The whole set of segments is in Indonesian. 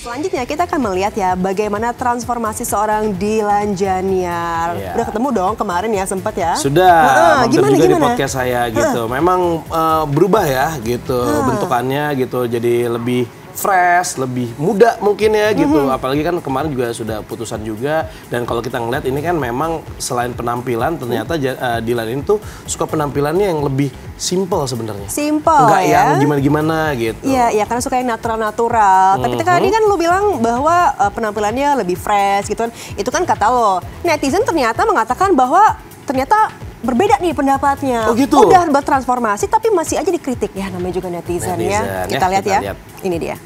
Selanjutnya kita akan melihat ya bagaimana transformasi seorang Dilan Janiar. Udah ketemu dong kemarin ya sempat ya? Sudah, gimana juga di podcast saya gitu. Memang berubah ya gitu bentukannya gitu, jadi lebih fresh, lebih muda mungkin ya gitu. Apalagi kan kemarin juga sudah putusan juga. Dan kalau kita ngeliat ini kan memang selain penampilan ternyata Dilan ini tuh suka penampilannya yang lebih simple sebenarnya. Simple Enggak ya? yang gimana-gimana gitu. Iya, ya karena suka yang natural-natural. Tapi tadi kan lu bilang bahwa penampilannya lebih fresh gitu kan. Itu kan kata lo. Netizen ternyata mengatakan bahwa ternyata berbeda nih pendapatnya. Oh gitu? Udah bertransformasi tapi masih aja dikritik ya, namanya juga netizen ya. Kita lihat ya. Ini dia.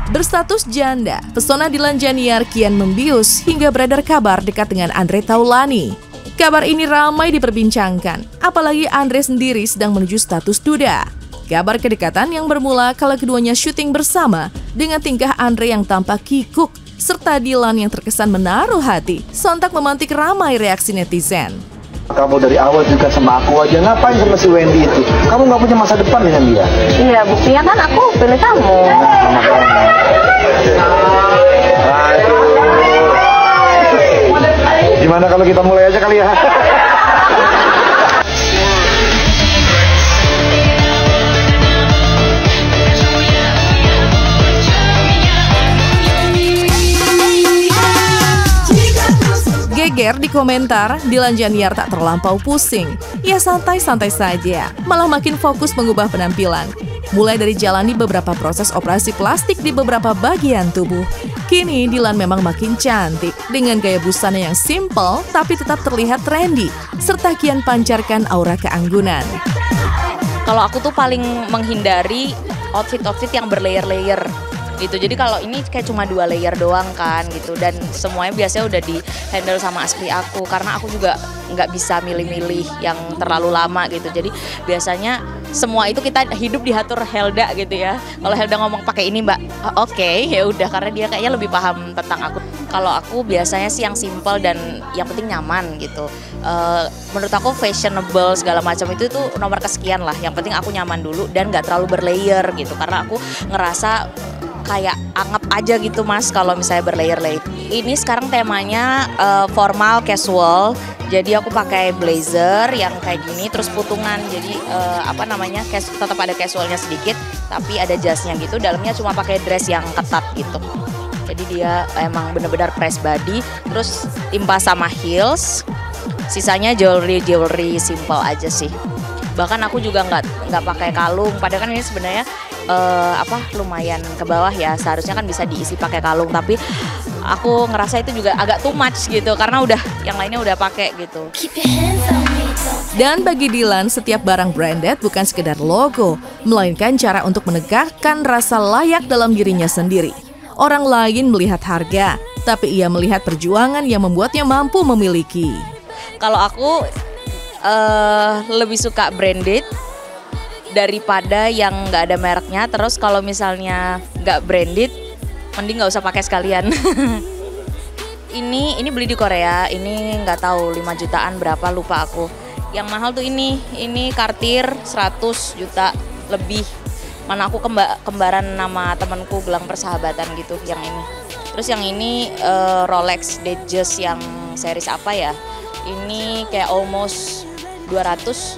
Berstatus janda, pesona Dilan Janiar kian membius hingga beredar kabar dekat dengan Andre Taulani. Kabar ini ramai diperbincangkan, apalagi Andre sendiri sedang menuju status duda. Kabar kedekatan yang bermula kala keduanya syuting bersama dengan tingkah Andre yang tampak kikuk serta Dilan yang terkesan menaruh hati, sontak memantik ramai reaksi netizen. Kamu dari awal juga sama aku aja, ngapain sama si Wendy itu? Kamu nggak punya masa depan dengan dia? Iya, buktinya kan aku pilih kamu. Gimana kalau kita mulai aja kali ya? Geger di komentar, Dilan Janiar tak terlampau pusing. Ia santai-santai saja, malah makin fokus mengubah penampilan. Mulai dari jalani beberapa proses operasi plastik di beberapa bagian tubuh. Kini Dilan memang makin cantik dengan gaya busana yang simple tapi tetap terlihat trendy, serta kian pancarkan aura keanggunan. Kalau aku tuh paling menghindari outfit-outfit yang berlayer-layer gitu. Jadi kalau ini kayak cuma 2 layer doang kan gitu, dan semuanya biasanya udah di handle sama asli aku karena aku juga nggak bisa milih-milih yang terlalu lama gitu. Jadi biasanya semua itu kita hidup diatur Helda gitu ya. Kalau Helda ngomong pakai ini mbak, oke, ya udah, karena dia kayaknya lebih paham tentang aku. Kalau aku biasanya sih yang simple dan yang penting nyaman gitu. Menurut aku fashionable segala macam itu tuh nomor kesekian lah. Yang penting aku nyaman dulu dan nggak terlalu berlayer gitu, karena aku ngerasa kayak anget aja gitu mas kalau misalnya berlayer-layer. Ini sekarang temanya formal casual, jadi aku pakai blazer yang kayak gini terus putungan, jadi tetap ada casualnya sedikit tapi ada jasnya gitu, dalamnya cuma pakai dress yang ketat gitu. Jadi dia emang bener-bener press body, terus timpa sama heels, sisanya jewelry simple aja sih. Bahkan aku juga nggak pakai kalung, padahal kan ini sebenarnya lumayan ke bawah ya, seharusnya kan bisa diisi pakai kalung, tapi aku ngerasa itu juga agak too much gitu karena udah yang lainnya udah pakai gitu. Dan bagi Dilan, setiap barang branded bukan sekedar logo, melainkan cara untuk menegakkan rasa layak dalam dirinya sendiri. Orang lain melihat harga, tapi ia melihat perjuangan yang membuatnya mampu memiliki. Kalau aku lebih suka branded daripada yang nggak ada mereknya. Terus kalau misalnya nggak branded, mending nggak usah pakai sekalian. Ini beli di Korea, ini nggak tahu 5 jutaan berapa, lupa aku. Yang mahal tuh ini Cartier 100 juta lebih. Mana aku kembaran nama temanku, gelang persahabatan gitu yang ini. Terus yang ini Rolex Datejust yang series apa ya? Ini kayak almost 200.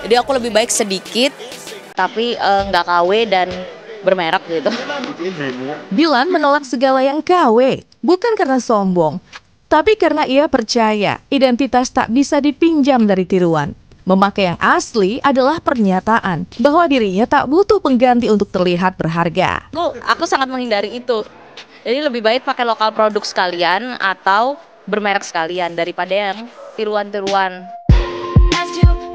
Jadi aku lebih baik sedikit tapi nggak KW dan bermerek gitu. Dilan menolak segala yang KW, bukan karena sombong, tapi karena ia percaya identitas tak bisa dipinjam dari tiruan. Memakai yang asli adalah pernyataan bahwa dirinya tak butuh pengganti untuk terlihat berharga. Aku sangat menghindari itu. Jadi lebih baik pakai lokal produk sekalian atau bermerek sekalian daripada yang tiruan-tiruan.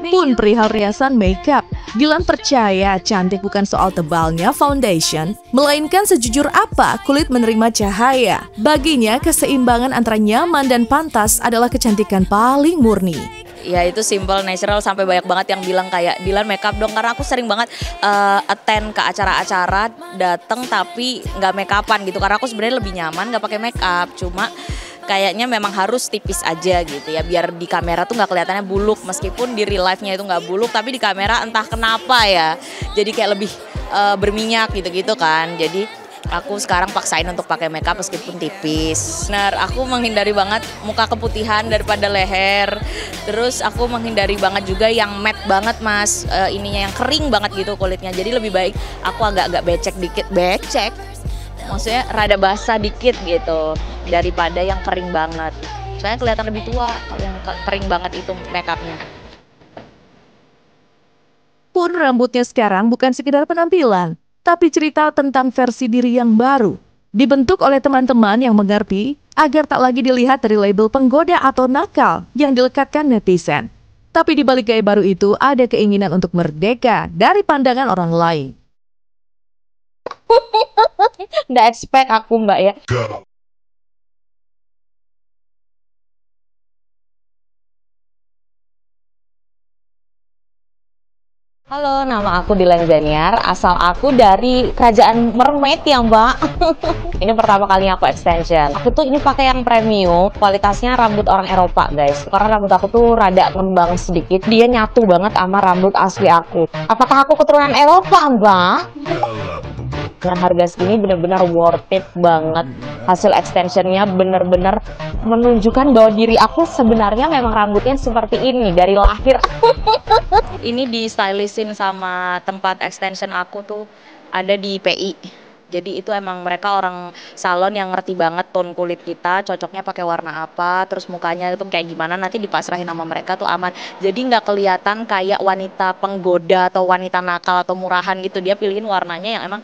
Pun perihal riasan makeup, Dilan percaya cantik bukan soal tebalnya foundation, melainkan sejujur apa kulit menerima cahaya. Baginya, keseimbangan antara nyaman dan pantas adalah kecantikan paling murni. Ya itu simple, natural, sampai banyak banget yang bilang kayak Dilan makeup dong, karena aku sering banget attend ke acara-acara, dateng tapi nggak make upan gitu, karena aku sebenarnya lebih nyaman nggak pakai makeup. Cuma kayaknya memang harus tipis aja gitu ya, biar di kamera tuh nggak kelihatannya buluk, meskipun di real life-nya itu nggak buluk, tapi di kamera entah kenapa ya jadi kayak lebih berminyak gitu-gitu kan. Jadi aku sekarang paksain untuk pakai makeup meskipun tipis. Benar, aku menghindari banget muka keputihan daripada leher. Terus aku menghindari banget juga yang matte banget mas, ininya yang kering banget gitu kulitnya. Jadi lebih baik aku agak-agak becek dikit, maksudnya rada basah dikit gitu daripada yang kering banget. Soalnya kelihatan lebih tua kalau yang kering banget itu makeupnya. Pun rambutnya sekarang bukan sekedar penampilan, tapi cerita tentang versi diri yang baru. Dibentuk oleh teman-teman yang mengerti agar tak lagi dilihat dari label penggoda atau nakal yang dilekatkan netizen. Tapi di balik gaya baru itu ada keinginan untuk merdeka dari pandangan orang lain. Nggak expect aku mbak ya. Halo, nama aku Dilan Janiar, asal aku dari kerajaan mermaid ya mbak. Ini pertama kalinya aku extension. Aku tuh ini pakai yang premium, kualitasnya rambut orang Eropa guys. Karena rambut aku tuh rada ngembang sedikit, dia nyatu banget sama rambut asli aku. Apakah aku keturunan Eropa mbak? Dengan harga segini bener-bener worth it banget. Hasil extensionnya bener-bener menunjukkan bahwa diri aku sebenarnya memang rambutnya seperti ini dari lahir. Ini di stylishin sama tempat extension aku tuh ada di PI. Jadi itu emang mereka orang salon yang ngerti banget tone kulit kita, cocoknya pakai warna apa, terus mukanya itu kayak gimana, nanti dipasrahin sama mereka tuh aman. Jadi nggak kelihatan kayak wanita penggoda atau wanita nakal atau murahan gitu. Dia pilihin warnanya yang emang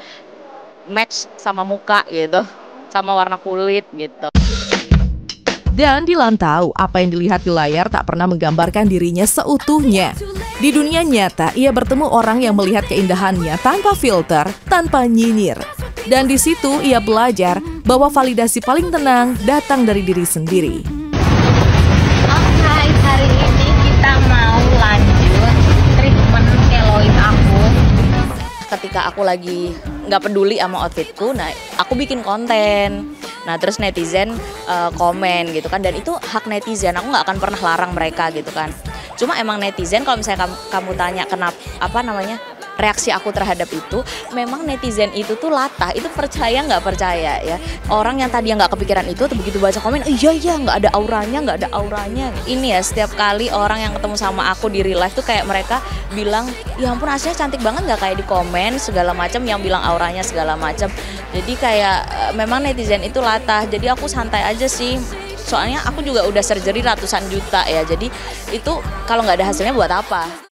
match sama muka gitu, sama warna kulit gitu. Dan Dilan tahu apa yang dilihat di layar tak pernah menggambarkan dirinya seutuhnya. Di dunia nyata, ia bertemu orang yang melihat keindahannya tanpa filter, tanpa nyinyir. Dan di situ ia belajar bahwa validasi paling tenang datang dari diri sendiri. Oke, hari ini kita mau lanjut treatment keloid aku. Ketika aku lagi nggak peduli sama outfitku, nah aku bikin konten. Nah terus netizen komen gitu kan, dan itu hak netizen, aku nggak akan pernah larang mereka gitu kan. Cuma emang netizen kalau misalnya kamu tanya kenapa reaksi aku terhadap itu, memang netizen itu tuh latah, itu percaya nggak percaya ya. Orang yang tadi nggak kepikiran itu, begitu baca komen, iya nggak ada auranya. Ini ya setiap kali orang yang ketemu sama aku di real life tuh kayak mereka bilang, ya ampun aslinya cantik banget nggak kayak di komen segala macam, yang bilang auranya segala macam. Jadi kayak memang netizen itu latah. Jadi aku santai aja sih. Soalnya aku juga udah surgery ratusan juta ya. Jadi itu kalau nggak ada hasilnya buat apa?